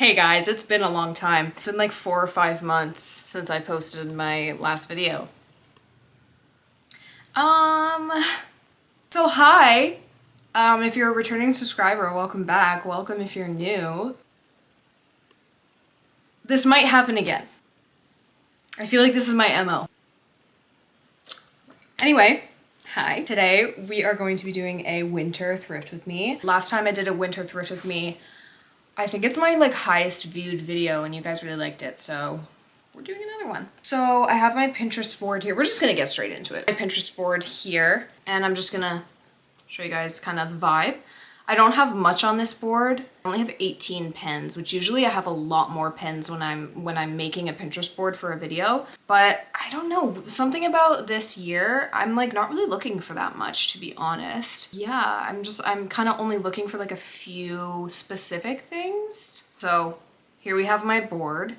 Hey guys, it's been a long time. It's been like 4 or 5 months since I posted my last video. So hi. If you're a returning subscriber, welcome back. Welcome if you're new. This might happen again. I feel like this is my MO. Anyway, hi. Today we are going to be doing a winter thrift with me. Last time I did a winter thrift with me, I think it's my highest viewed video and you guys really liked it, so we're doing another one. So I have my Pinterest board here. We're just gonna get straight into it. My Pinterest board here, and I'm just gonna show you guys kind of the vibe. I don't have much on this board. I only have 18 pins, which usually I have a lot more pins when I'm making a Pinterest board for a video. But I don't know, something about this year, I'm not really looking for that much, to be honest. Yeah, I'm kind of only looking for a few specific things. So here we have my board.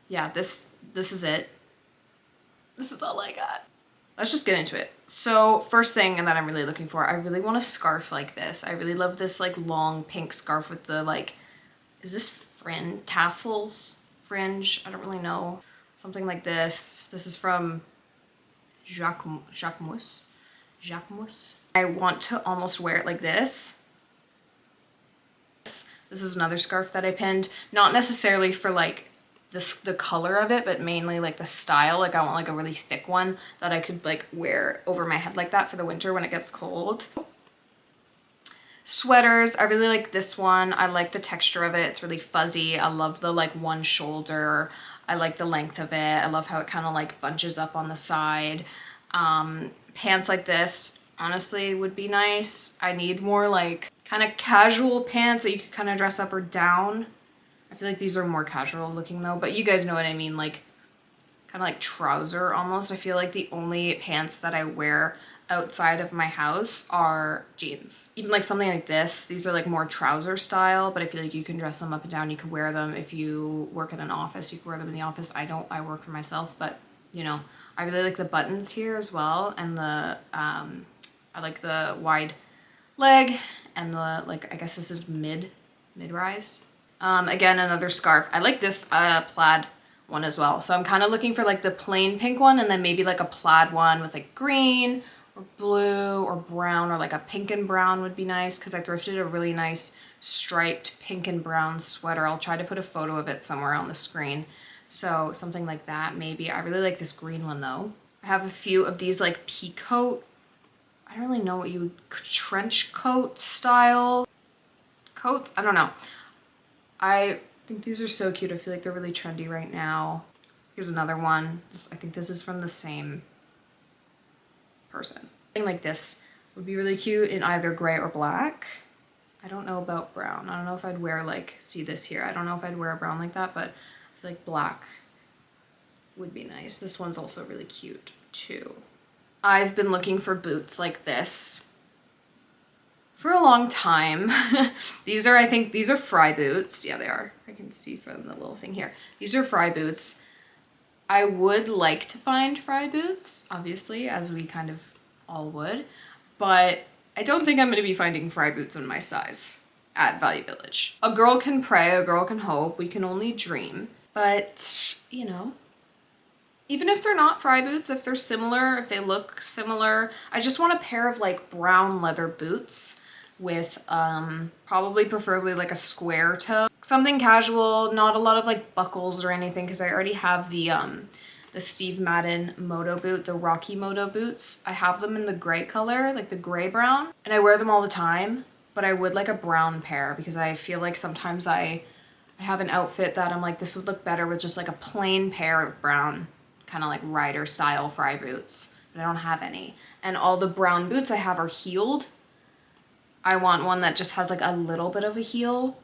Yeah, this is it. This is all I got. Let's just get into it. So first thing that I'm really looking for, I really want a scarf like this. I really love this long pink scarf with the is this fringe, tassels, fringe? I don't really know. Something like this. This is from Jacquemus. I want to almost wear it like this. This is another scarf that I pinned. Not necessarily for the color of it, but mainly the style. I want a really thick one that I could wear over my head like that for the winter when it gets cold. Sweaters, I really like this one. I like the texture of it. It's really fuzzy. I love the one shoulder. I like the length of it. I love how it kind of bunches up on the side. Pants like this honestly would be nice. I need more kind of casual pants that you could kind of dress up or down. I feel like these are more casual looking though, but you guys know what I mean, kind of trouser almost. I feel like the only pants that I wear outside of my house are jeans. Even something like this, these are more trouser style, but I feel like you can dress them up and down. You can wear them if you work in an office, you can wear them in the office. I don't, I work for myself, but you know, I really like the buttons here as well, and the, I like the wide leg and the, I guess this is mid-rise. Again, another scarf. I like this plaid one as well. So I'm kind of looking for the plain pink one, and then maybe a plaid one with green or blue or brown, or a pink and brown would be nice, because I thrifted a really nice striped pink and brown sweater. I'll try to put a photo of it somewhere on the screen. So something like that maybe. I really like this green one though. I have a few of these peacoat. I don't really know what you would, trench coat style coats. I don't know. I think these are so cute. I feel like they're really trendy right now. Here's another one. I think this is from the same person. Something like this would be really cute in either gray or black. I don't know about brown. I don't know if I'd wear see this here. I don't know if I'd wear a brown like that, but I feel like black would be nice. This one's also really cute too. I've been looking for boots like this for a long time. These are, I think, these are Fry boots. Yeah, they are. I can see from the little thing here. These are Fry boots. I would like to find Fry boots, obviously, as we kind of all would, but I don't think I'm going to be finding Fry boots in my size at Value Village. A girl can pray, a girl can hope, we can only dream, but, you know, even if they're not Fry boots, if they're similar, if they look similar, I just want a pair of brown leather boots with probably preferably a square toe. Something casual, not a lot of buckles or anything, because I already have the Steve Madden Moto boot, the Rocky Moto boots. I have them in the gray color, the gray brown, and I wear them all the time, but I would like a brown pair, because I feel sometimes I have an outfit that I'm this would look better with just a plain pair of brown kind of rider style Fry boots, but I don't have any. And all the brown boots I have are heeled. I want one that just has a little bit of a heel,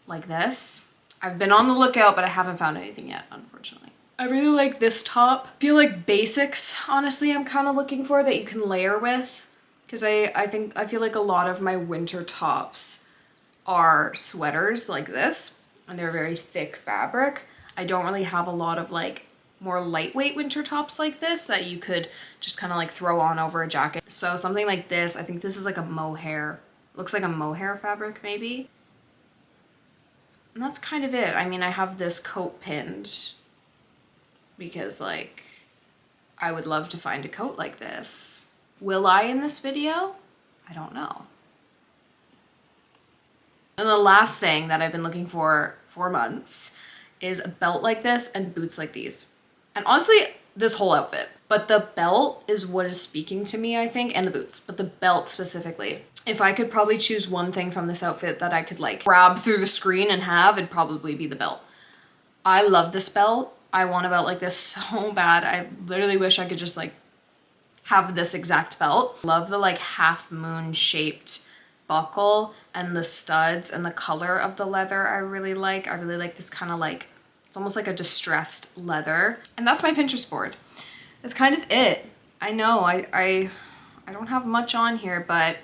like this. I've been on the lookout, but I haven't found anything yet, unfortunately. I really like this top. I feel like basics, honestly, I'm kind of looking for that you can layer with, because I feel like a lot of my winter tops are sweaters like this, and they're very thick fabric. I don't really have a lot of more lightweight winter tops like this that you could just kind of throw on over a jacket. So something like this, I think this is a mohair. Looks like a mohair fabric maybe. And that's kind of it. I mean, I have this coat pinned because like I would love to find a coat like this. Will I in this video? I don't know. And the last thing that I've been looking for months is a belt like this and boots like these. And honestly, this whole outfit. But the belt is what is speaking to me, I think, and the boots, but the belt specifically. If I could probably choose one thing from this outfit that I could like grab through the screen and have, it'd probably be the belt. I love this belt. I want a belt like this so bad. I literally wish I could just like have this exact belt. Love the like half moon shaped buckle and the studs and the color of the leather I really like. I really like this kind of like, it's almost like a distressed leather. And that's my Pinterest board. That's kind of it. I know I don't have much on here, but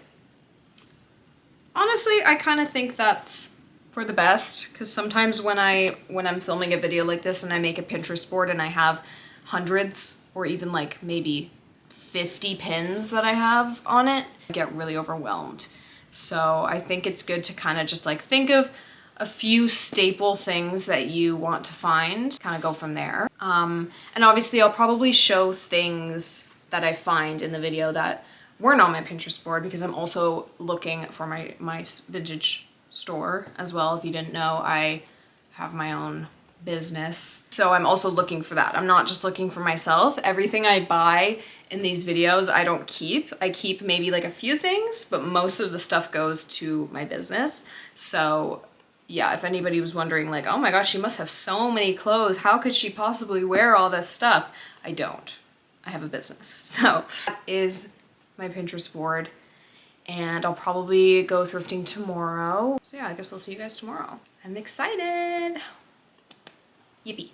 honestly, I kind of think that's for the best, because sometimes when I'm filming a video like this and I make a Pinterest board and I have hundreds or even like maybe 50 pins that I have on it, I get really overwhelmed. So I think it's good to kind of just like think of a few staple things that you want to find, kind of go from there. And obviously I'll probably show things that I find in the video that weren't on my Pinterest board, because I'm also looking for my vintage store as well. If you didn't know, I have my own business. So I'm also looking for that. I'm not just looking for myself. Everything I buy in these videos, I don't keep. I keep maybe like a few things, but most of the stuff goes to my business. So yeah, if anybody was wondering like, oh my gosh, she must have so many clothes. How could she possibly wear all this stuff? I don't. I have a business. So that is my Pinterest board, and I'll probably go thrifting tomorrow. So yeah, I guess I'll see you guys tomorrow. I'm excited. Yippee.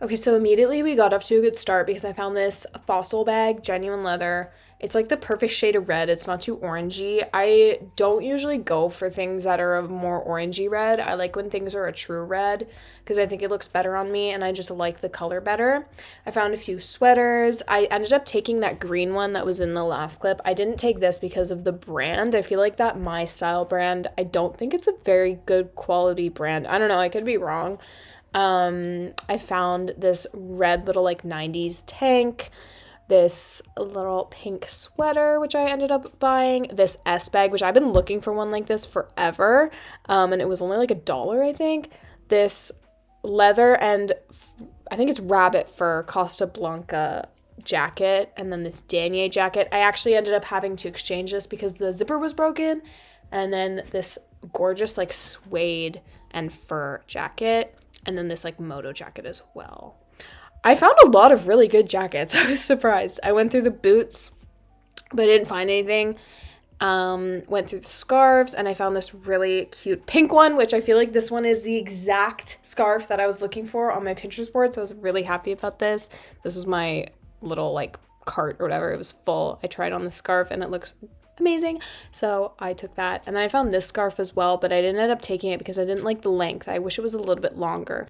Okay, so immediately we got off to a good start because I found this Fossil bag, genuine leather. It's like the perfect shade of red. It's not too orangey. I don't usually go for things that are a more orangey red. I like when things are a true red because I think it looks better on me and I just like the color better. I found a few sweaters. I ended up taking that green one that was in the last clip. I didn't take this because of the brand. I feel like that My Style brand, I don't think it's a very good quality brand. I don't know, I could be wrong. I found this red little like 90s tank, this little pink sweater, which I ended up buying, this S bag, which I've been looking for one like this forever, and it was only like $1, I think, this leather and I think it's rabbit fur Costa Blanca jacket, and then this denier jacket. I actually ended up having to exchange this because the zipper was broken, and then this gorgeous like suede and fur jacket, and then this like moto jacket as well. I found a lot of really good jackets. I was surprised. I went through the boots, but I didn't find anything. Went through the scarves, and I found this really cute pink one, which I feel like this one is the exact scarf that I was looking for on my Pinterest board, so I was really happy about this. This was my little like cart or whatever. It was full. I tried on the scarf, and it looks amazing, so I took that. And then I found this scarf as well, but I didn't end up taking it because I didn't like the length. I wish it was a little bit longer.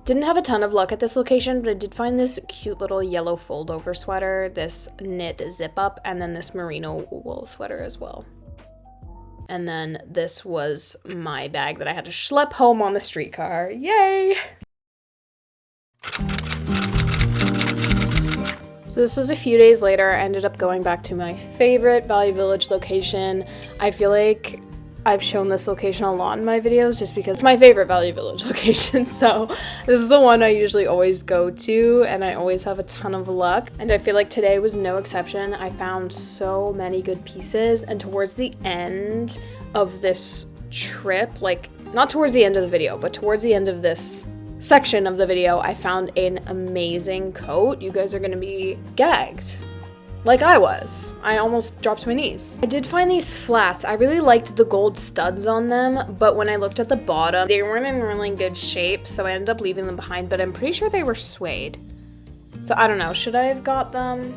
Didn't have a ton of luck at this location, but I did find this cute little yellow fold-over sweater, this knit zip-up, and then this merino wool sweater as well. And then this was my bag that I had to schlep home on the streetcar. Yay! So this was a few days later. I ended up going back to my favorite Value Village location. I feel like I've shown this location a lot in my videos just because it's my favorite Value Village location. So this is the one I usually always go to, and I always have a ton of luck. And I feel like today was no exception. I found so many good pieces, and towards the end of this trip, like not towards the end of the video, but towards the end of this section of the video, I found an amazing coat. You guys are gonna be gagged. Like I was. I almost dropped to my knees. I did find these flats. I really liked the gold studs on them, but when I looked at the bottom, they weren't in really good shape, so I ended up leaving them behind, but I'm pretty sure they were suede. So I don't know, should I have got them?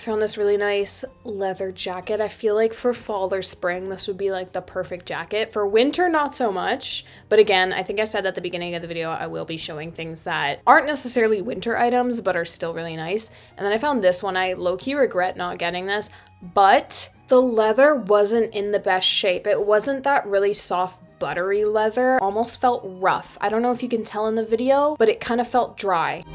found this really nice leather jacket. I feel like for fall or spring, this would be like the perfect jacket. For winter, not so much. But again, I think I said at the beginning of the video, I will be showing things that aren't necessarily winter items, but are still really nice. And then I found this one. I low-key regret not getting this, but the leather wasn't in the best shape. It wasn't that really soft, buttery leather. Almost felt rough. I don't know if you can tell in the video, but it kind of felt dry.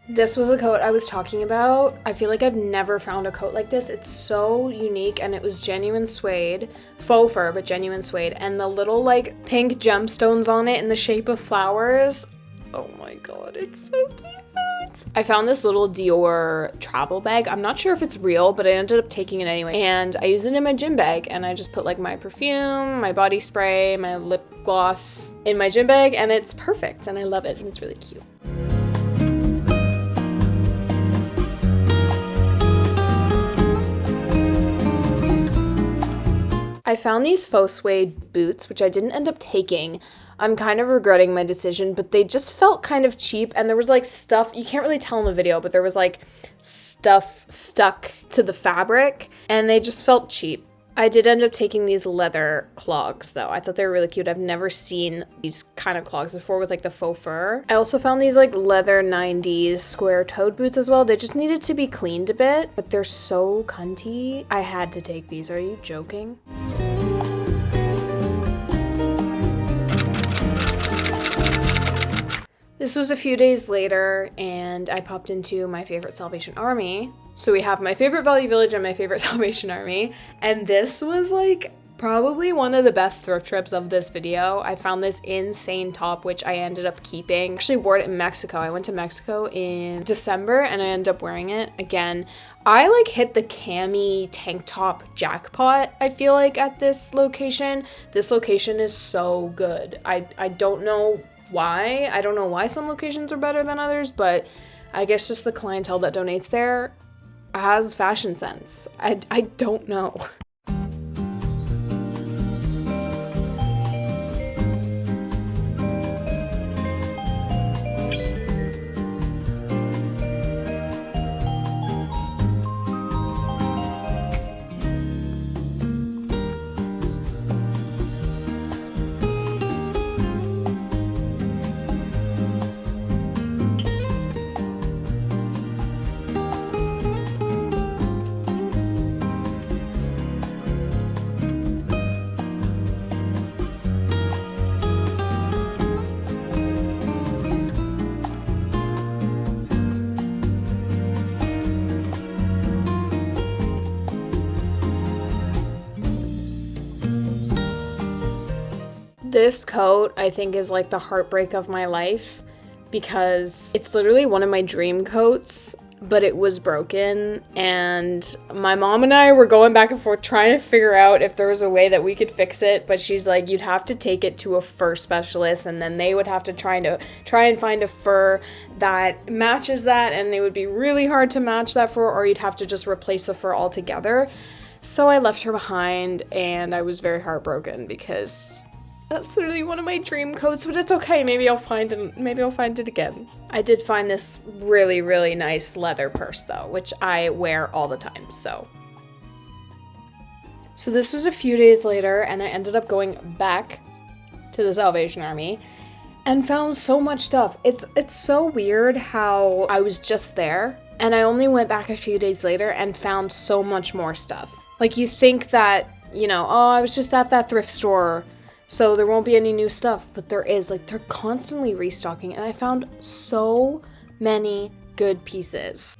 This was a coat I was talking about. I feel like I've never found a coat like this. It's so unique, and it was genuine suede, faux fur, but genuine suede, and the little like pink gemstones on it in the shape of flowers. Oh my god, it's so cute. I found this little Dior travel bag. I'm not sure if it's real, but I ended up taking it anyway, and I used it in my gym bag, and I just put like my perfume, my body spray, my lip gloss in my gym bag, and it's perfect, and I love it, and it's really cute. I found these faux suede boots, which I didn't end up taking. I'm kind of regretting my decision, but they just felt kind of cheap, and there was like stuff, you can't really tell in the video, but there was like stuff stuck to the fabric, and they just felt cheap. I did end up taking these leather clogs though. I thought they were really cute. I've never seen these kind of clogs before with like the faux fur. I also found these like leather 90s square-toed boots as well. They just needed to be cleaned a bit, but they're so cunty. I had to take these. Are you joking? This was a few days later, and I popped into my favorite Salvation Army. So we have my favorite Value Village and my favorite Salvation Army, and this was like probably one of the best thrift trips of this video. I found this insane top, which I ended up keeping. I actually wore it in Mexico. I went to Mexico in December, and I ended up wearing it again. I like hit the cami tank top jackpot, I feel like, at this location. This location is so good. I don't know why. I don't know why some locations are better than others, but I guess just the clientele that donates there has fashion sense. I don't know. This coat, I think, is like the heartbreak of my life because it's literally one of my dream coats, but it was broken, and my mom and I were going back and forth trying to figure out if there was a way that we could fix it, but she's like, you'd have to take it to a fur specialist, and then they would have to try and find a fur that matches that, and it would be really hard to match that fur, or you'd have to just replace the fur altogether. So I left her behind, and I was very heartbroken because that's literally one of my dream coats, but it's okay. Maybe I'll find it again. I did find this really, really nice leather purse though, which I wear all the time, so this was a few days later, and I ended up going back to the Salvation Army and found so much stuff. It's so weird how I was just there, and I only went back a few days later and found so much more stuff. Like, you think that, you know, oh, I was just at that thrift store, so there won't be any new stuff, but there is. Like, they're constantly restocking, and I found so many good pieces.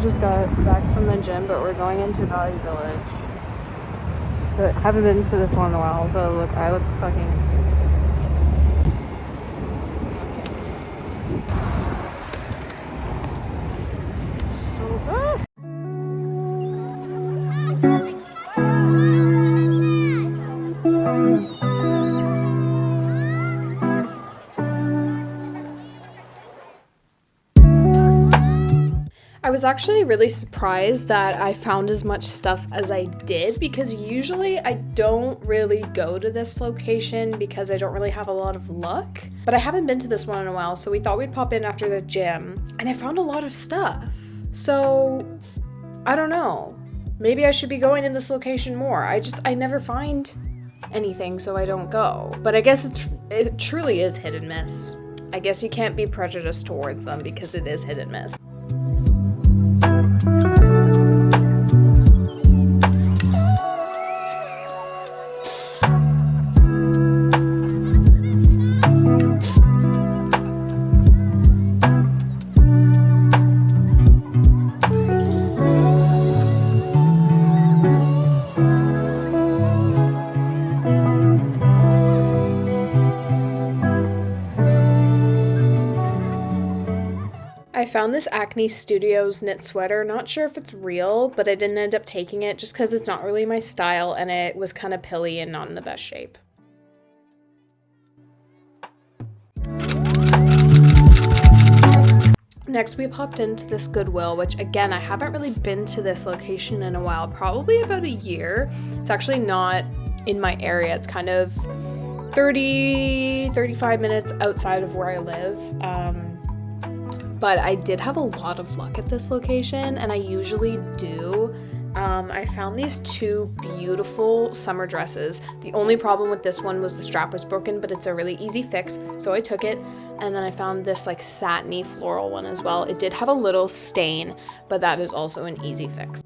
just got back from the gym, but we're going into Valley Village. But I haven't been to this one in a while, so look, I look fucking... I was actually really surprised that I found as much stuff as I did, because usually I don't really go to this location because I don't really have a lot of luck. But I haven't been to this one in a while, so we thought we'd pop in after the gym, and I found a lot of stuff. So, I don't know. Maybe I should be going in this location more. I never find anything, so I don't go. But I guess it truly is hit and miss. I guess you can't be prejudiced towards them because it is hit and miss. I found this Acne Studios knit sweater. Not sure if it's real, but I didn't end up taking it just because it's not really my style and it was kind of pilly and not in the best shape. Next, we popped into this Goodwill, which again, I haven't really been to this location in a while, probably about a year. It's actually not in my area. It's kind of 35 minutes outside of where I live. But I did have a lot of luck at this location, and I usually do. I found these two beautiful summer dresses. The only problem with this one was the strap was broken, but it's a really easy fix, so I took it. And then I found this like satiny floral one as well. It did have a little stain, but that is also an easy fix.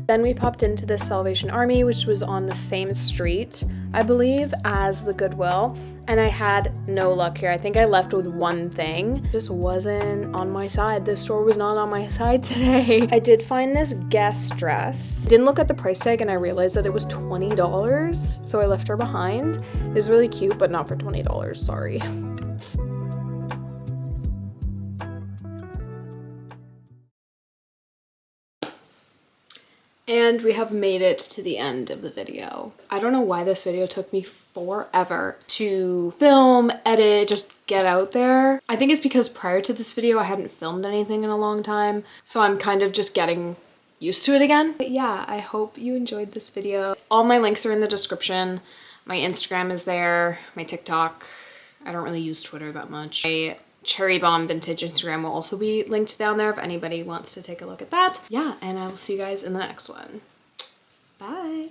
Then we popped into the Salvation Army, which was on the same street, I believe, as the Goodwill, and I had no luck here. I think I left with one thing. It just wasn't on my side. This store was not on my side today. I did find this Guess dress. Didn't look at the price tag and I realized that it was $20, so I left her behind. It was really cute, but not for $20, sorry. And we have made it to the end of the video. I don't know why this video took me forever to film, edit, just get out there. I think it's because prior to this video, I hadn't filmed anything in a long time. So I'm kind of just getting used to it again. But yeah, I hope you enjoyed this video. All my links are in the description. My Instagram is there, my TikTok. I don't really use Twitter that much. My Cherry Bomb Vintage Instagram will also be linked down there if anybody wants to take a look at that. Yeah, and I will see you guys in the next one. Bye.